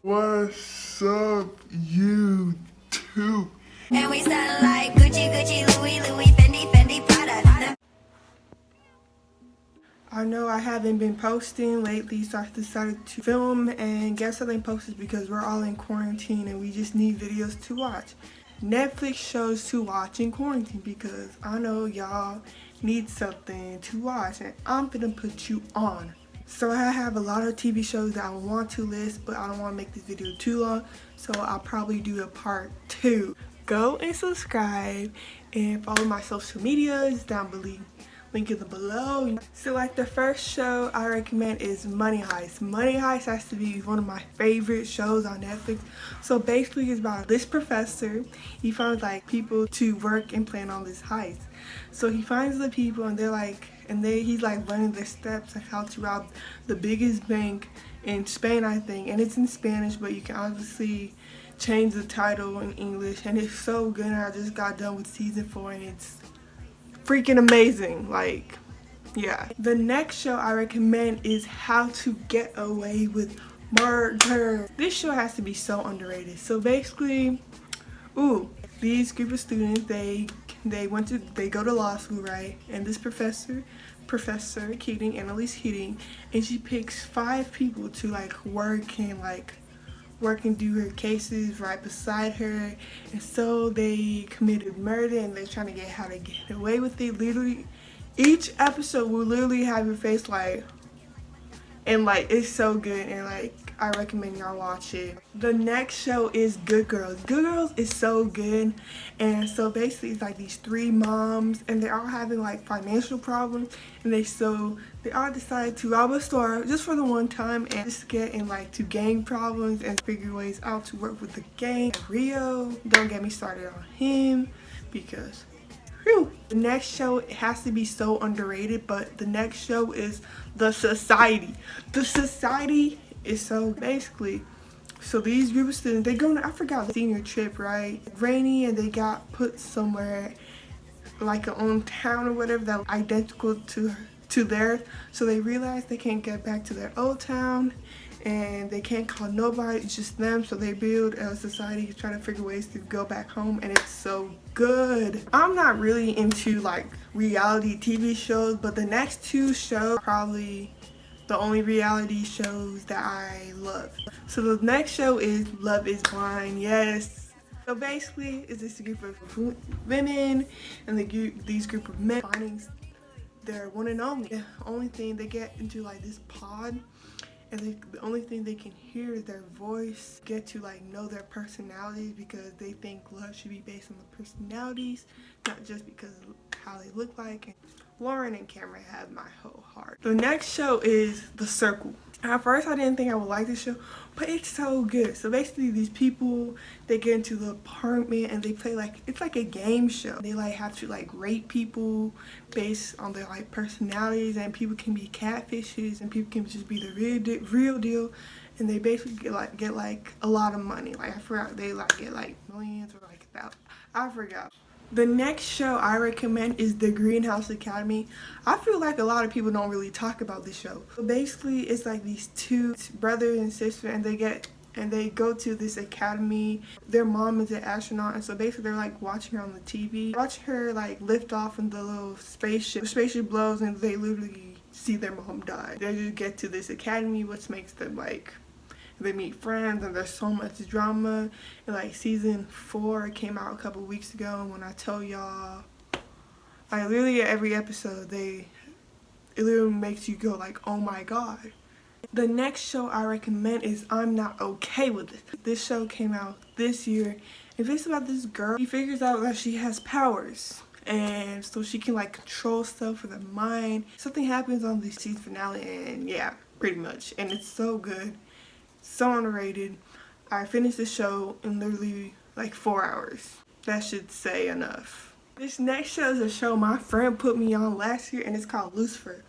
What's up, YouTube? And we sound like Gucci, Gucci, Louis, Louis, Fendi, Fendi, Prada. I know I haven't been posting lately, so I decided to film and get something posted because we're all in quarantine and we just need videos to watch. Netflix shows to watch in quarantine because I know y'all need something to watch and I'm gonna put you on. So I have a lot of TV shows that I want to list, but I don't want to make this video too long, so I'll probably do a part 2. Go and subscribe and follow my social medias down below. Link in the below. So like the first show I recommend is Money Heist. Money Heist has to be one of my favorite shows on Netflix. So basically it's about this professor. He finds like people to work and plan on this heist. So he finds the people and they're like, he's like running the steps of how to rob the biggest bank in Spain, I think. And it's in Spanish, but you can obviously change the title in English. And it's so good. I just got done with season 4 and it's freaking amazing. Like, yeah. The next show I recommend is How to Get Away with Murder. This show has to be so underrated. So basically, these group of students, they go to law school, right? And this professor Keating, Annalise Keating, and she picks 5 people to like work and do her cases right beside her. And so they committed murder and they're trying to get how to get away with it. Literally each episode will literally have your face like, and like it's so good, and like I recommend y'all watch it. The next show is Good Girls. Good Girls is so good, and so basically it's like these 3 moms and they're all having like financial problems, and they all decide to rob a store just for the one time and just get in like to gang problems and figure ways out to work with the gang. Rio, don't get me started on him because the next show has to be so underrated, but the next show is The Society. The Society is so basically, so these group of students, they go on, I forgot, the senior trip, right? Rainy, and they got put somewhere like a own town or whatever that was identical to theirs. So they realize they can't get back to their old town and they can't call nobody, it's just them. So they build a society trying to figure ways to go back home, and it's so good. I'm not really into like reality TV shows, but the next 2 shows are probably the only reality shows that I love. So the next show is Love is Blind. Yes. So basically it's this group of women and these group of men finding their one and only. The only thing they get into like this pod, and the only thing they can hear is their voice. Get to like know their personalities because they think love should be based on the personalities, not just because of how they look like. And Lauren and Cameron have my whole heart. The next show is The Circle. At first I didn't think I would like this show, but it's so good. So basically these people, they get into the apartment and they play like, it's like a game show. They like have to like rate people based on their like personalities, and people can be catfishes and people can just be the real deal. And they basically get like a lot of money. Like I forgot, they like get like millions or like $1,000. I forgot. The next show I recommend is The Greenhouse Academy. I feel like a lot of people don't really talk about this show. So basically it's like these 2 brothers and sister, and they go to this academy. Their mom is an astronaut, and so basically they're like watching her on the TV, watching her like lift off in the little spaceship. The spaceship blows and they literally see their mom die. They just get to this academy, which makes them like, they meet friends, and there's so much drama. And like season 4 came out a couple weeks ago, and when I tell y'all, like literally every episode it literally makes you go like, oh my god. The next show I recommend is I'm Not Okay With It. This show came out this year, and it's about this girl. She figures out that she has powers, and so she can like control stuff with her mind. Something happens on the season finale, and yeah, pretty much. And it's so good. So underrated. I finished the show in literally like 4 hours. That should say enough. This next show is a show my friend put me on last year, and it's called Lucifer.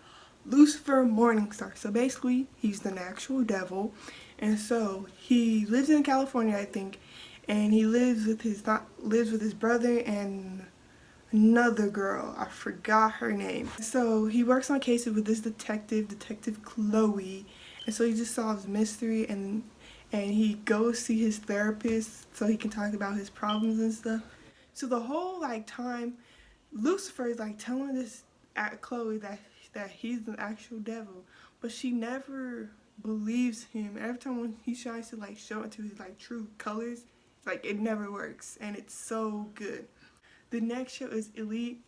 Lucifer Morningstar. So basically he's the actual devil, and so he lives in California, I think, and he lives with his brother and another girl. I forgot her name. So he works on cases with this detective Chloe. And so he just solves mystery, and and he goes see his therapist so he can talk about his problems and stuff. So the whole like time, Lucifer is like telling this at Chloe that he's the actual devil, but she never believes him. Every time when he tries to like show it to his like true colors, like it never works, and it's so good. The next show is Elite.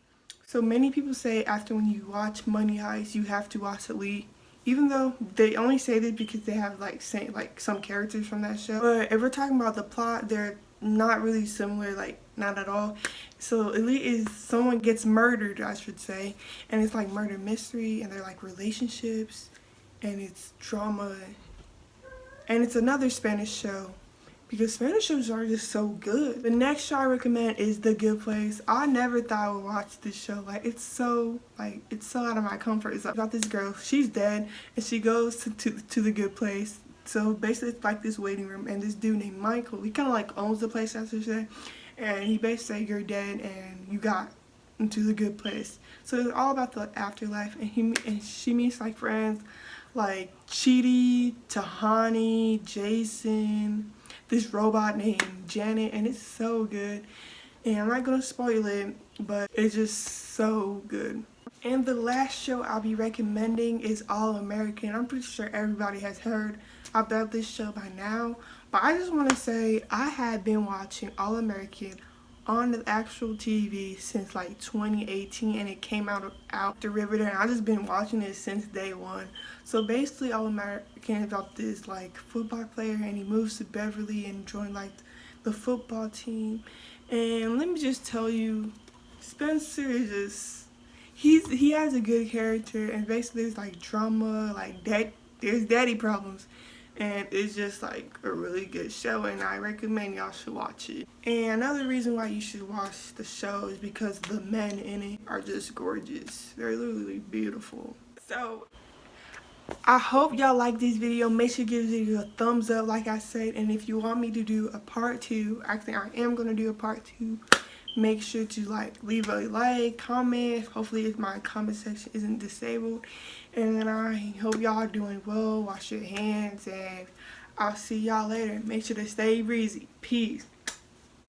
So many people say after when you watch Money Heist, you have to watch Elite. Even though they only say this because they have like some characters from that show. But if we're talking about the plot, they're not really similar, like not at all. So Elite is someone gets murdered, I should say, and it's like murder mystery, and they're like relationships, and it's drama, and it's another Spanish show because Spanish shows are just so good. The next show I recommend is The Good Place. I never thought I would watch this show. It's so out of my comfort zone. About this girl, she's dead, and she goes to the good place. So basically it's like this waiting room, and this dude named Michael, he kind of like owns the place, I should say, and he basically said you're dead and you got into the good place. So it's all about the afterlife, and she meets like friends like Chidi, Tahani, Jason, this robot named Janet, and it's so good. And I'm not gonna spoil it, but it's just so good. And the last show I'll be recommending is All American. I'm pretty sure everybody has heard about this show by now, but I just want to say I had been watching All American on the actual TV since like 2018, and it came out the Riverdale, and I've just been watching it since day one. So basically All American is about this like football player, and he moves to Beverly and join like the football team. And let me just tell you, Spencer is just he has a good character, and basically there's like drama, like there's daddy problems, and it's just like a really good show, and I recommend y'all should watch it. And another reason why you should watch the show is because the men in it are just gorgeous. They're literally beautiful. So I hope y'all like this video. Make sure to give this video a thumbs up like I said, and if you want me to do a part 2, actually I am going to do a part 2, make sure to like leave a like, comment. Hopefully if my comment section isn't disabled, and I hope y'all are doing well. Wash your hands, and I'll see y'all later. Make sure to stay breezy. Peace.